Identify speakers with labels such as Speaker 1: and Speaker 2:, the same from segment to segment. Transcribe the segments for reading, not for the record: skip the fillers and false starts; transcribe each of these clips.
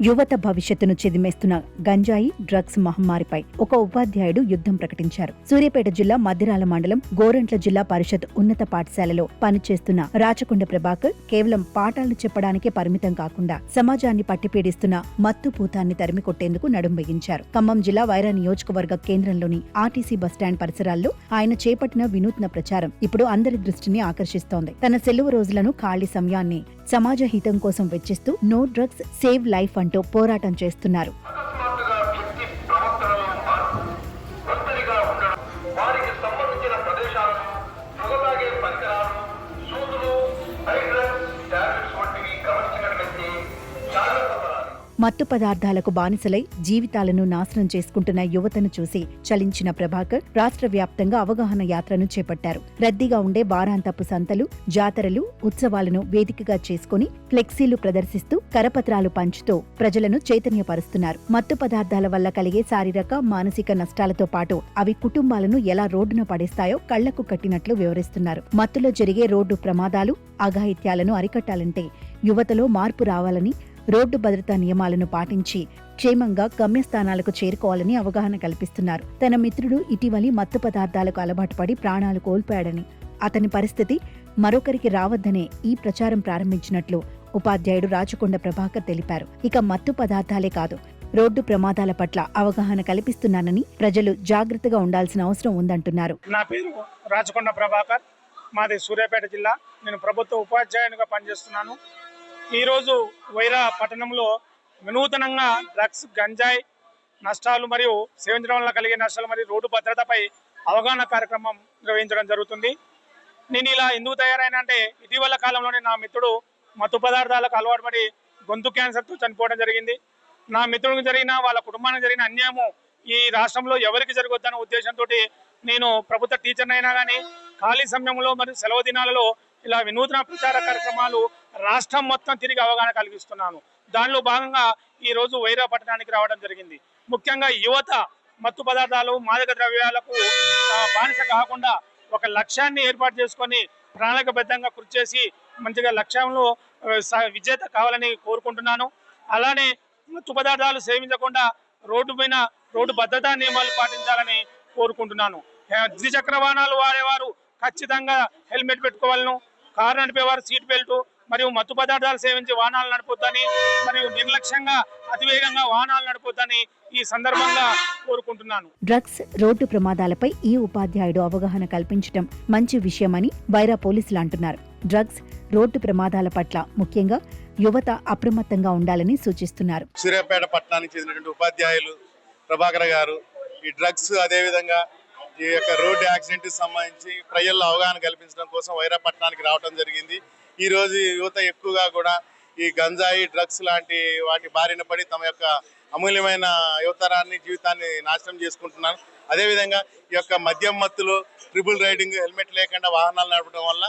Speaker 1: యువత భవిష్యత్తును చెదిమేస్తున్న గంజాయి డ్రగ్స్ మహమ్మారిపై ఒక ఉపాధ్యాయుడు యుద్ధం ప్రకటించారు. సూర్యాపేట జిల్లా మద్దిరాల మండలం గోరంట్ల జిల్లా పరిషత్ ఉన్నత పాఠశాలలో పనిచేస్తున్న రాచకొండ ప్రభాకర్ కేవలం పాఠాలు చెప్పడానికే పరిమితం కాకుండా సమాజాన్ని పట్టిపీడిస్తున్న మత్తు పూతాన్ని తరిమికొట్టేందుకు నడుం బిగించారు. ఖమ్మం జిల్లా వైరా నియోజకవర్గ కేంద్రంలోని ఆర్టీసీ బస్టాండ్ పరిసరాల్లో ఆయన చేపట్టిన వినూత్న ప్రచారం ఇప్పుడు అందరి దృష్టిని ఆకర్షిస్తోంది. తన సెలవు రోజులను ఖాళీ సమయాన్ని సమాజ హితం కోసం వెచ్చిస్తూ నో డ్రగ్స్ సేవ్ లైఫ్ అంటూ పోరాటం చేస్తున్నారు. మత్తు పదార్థాలకు బానిసలై జీవితాలను నాశనం చేసుకుంటున్న యువతను చూసి చలించిన ప్రభాకర్ రాష్ట్ర వ్యాప్తంగా అవగాహన యాత్రను చేపట్టారు. రద్దీగా ఉండే వారాంతపు సంతలు, జాతరలు, ఉత్సవాలను వేదికగా చేసుకుని ఫ్లెక్సీలు ప్రదర్శిస్తూ కరపత్రాలు పంచుతూ ప్రజలను చైతన్యపరుస్తున్నారు. మత్తు పదార్థాల వల్ల కలిగే శారీరక, మానసిక నష్టాలతో పాటు అవి కుటుంబాలను ఎలా రోడ్డున పడేస్తాయో కళ్లకు కట్టినట్లు వివరిస్తున్నారు. మత్తులో జరిగే రోడ్డు ప్రమాదాలు, అఘాయిత్యాలను అరికట్టాలంటే యువతలో మార్పు రావాలని, రోడ్డు భద్రతా నియమాలను పాటించి క్షేమంగా గమ్యస్థానాలకు చేరుకోవాలని అవగాహన కల్పిస్తున్నారు. తన మిత్రుడు ఇటీవలి మత్తు పదార్థాలకు అలవాటు పడి ప్రాణాలు కోల్పోయాడని, అతని పరిస్థితి మరొకరికి రావద్దనే ఈ ప్రచారం ప్రారంభించినట్లు ఉపాధ్యాయుడు రాచకొండ ప్రభాకర్ తెలిపారు. ఇక మత్తు పదార్థాలే కాదు, రోడ్డు ప్రమాదాల పట్ల అవగాహన కల్పిస్తున్నానని, ప్రజలు జాగ్రత్తగా ఉండాల్సిన అవసరం ఉందంటున్నారు.
Speaker 2: నా పేరు రాచకొండ ప్రభాకర్, మాది సూర్యాపేట జిల్లా. నేను ప్రభుత్వ ఉపాధ్యాయునిగా పనిచేస్తున్నాను. ఈరోజు వైరా పట్టణంలో వినూతనంగా డ్రగ్స్, గంజాయి నష్టాలు మరియు సేవించడం వల్ల కలిగే నష్టాలు మరియు రోడ్డు భద్రతపై అవగాహన కార్యక్రమం నిర్వహించడం జరుగుతుంది. నేను ఇలా ఎందుకు తయారైనా అంటే, ఇటీవల కాలంలోనే నా మిత్రుడు మత్తు పదార్థాలకు అలవాటు పడి గొంతు క్యాన్సర్తో చనిపోవడం జరిగింది. నా మిత్రుడికి జరిగిన, వాళ్ళ కుటుంబానికి జరిగిన అన్యాయము ఈ రాష్ట్రంలో ఎవరికి జరగొద్దన్న ఉద్దేశంతో నేను ప్రభుత్వ టీచర్ని అయినా కానీ ఖాళీ సమయంలో మరియు సెలవు దినాలలో ఇలా వినూత్న ప్రచార కార్యక్రమాలు రాష్ట్రం మొత్తం తిరిగి అవగాహన కలిగిస్తున్నాను. దానిలో భాగంగా ఈరోజు వైరా పట్టణానికి రావడం జరిగింది. ముఖ్యంగా యువత మత్తు పదార్థాలు, మాదక ద్రవ్యాలకు బానిస కాకుండా ఒక లక్ష్యాన్ని ఏర్పాటు చేసుకొని ప్రణాళికబద్ధంగా కృషి చేసి మంచిగా లక్ష్యంలో విజేత కావాలని కోరుకుంటున్నాను. అలానే మత్తు పదార్థాలు సేవించకుండా రోడ్డు భద్రతా నియమాలు పాటించాలని కోరుకుంటున్నాను. ద్విచక్ర వాహనాలు వాడేవారు ఖచ్చితంగా హెల్మెట్ పెట్టుకోవాలను, కారు నడిపేవారు సీట్ బెల్ట్, మరియు మత్తు పదార్థాలు సేవించి వాహనాలు నడపొద్దని, మరియు నిర్లక్ష్యంగా అతివేగంగా వాహనాలు నడపొద్దని ఈ సందర్భంగా కోరుకుంటున్నాను.
Speaker 1: డ్రగ్స్, రోడ్డు ప్రమాదాలపై ఈ ఉపాధ్యాయుడు అవగాహన కల్పించడం మంచి విషయమని వైరా పోలీసులు అంటున్నారు. డ్రగ్స్, రోడ్డు ప్రమాదాల పట్ల ముఖ్యంగా యువత అప్రమత్తంగా ఉండాలని సూచిస్తున్నారు.
Speaker 3: సూర్యాపేట పట్టణానికి చెందినటువంటి ఉపాధ్యాయులు ప్రభాకర్ గారు ఈ డ్రగ్స్, అదేవిధంగా ఈ యొక్క రోడ్డు యాక్సిడెంట్ సంబంధించి ప్రజల్లో అవగాహన కల్పించడం కోసం వైరా పట్టణానికి రావడం జరిగింది. ఈ రోజు యువత ఎక్కువగా కూడా ఈ గంజాయి, డ్రగ్స్ లాంటి వాటి బారిన పడి తమ యొక్క అమూల్యమైన యువతరాన్ని, జీవితాన్ని నాశనం చేసుకుంటున్నారు. అదేవిధంగా ఈ యొక్క మద్యం మత్తులో ట్రిపుల్ రైడింగ్, హెల్మెట్ లేకుండా వాహనాలు నడపడం వల్ల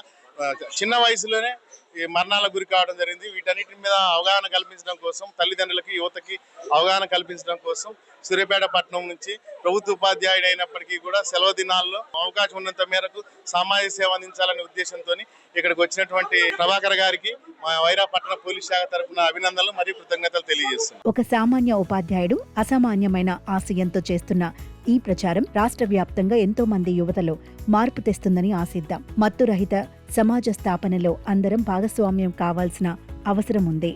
Speaker 3: చిన్న వయసులోనే ఈ మరణాలకు గురి కావడం జరిగింది. వీటన్నిటి మీద అవగాహన కల్పించడం కోసం, తల్లిదండ్రులకి, యువతకి అవగాహన కల్పించడం కోసం సూర్యాపేట పట్టణం నుంచి ప్రభుత్వ ఉపాధ్యాయుడు అయినప్పటికీ కూడా సెలవు దినాల్లో అవకాశం ఉన్నంత మేరకు సామాజిక సేవ అందించాలనే ఉద్దేశంతో ఇక్కడికి వచ్చినటువంటి ప్రభాకర్ గారికి మా వైరా పట్టణ పోలీస్ శాఖ తరఫున అభినందనలు మరియు కృతజ్ఞతలు తెలియజేస్తున్నాం.
Speaker 1: ఒక సామాన్య ఉపాధ్యాయుడు అసామాన్యమైన ఆశయంతో చేస్తున్న ఈ ప్రచారం రాష్ట్ర వ్యాప్తంగా ఎంతో మంది యువతలో మార్పు తెస్తుందని ఆశిద్దాం. మత్తు రహిత సమాజ స్థాపనలో అందరం భాగస్వామ్యం కావాల్సిన అవసరం ఉంది.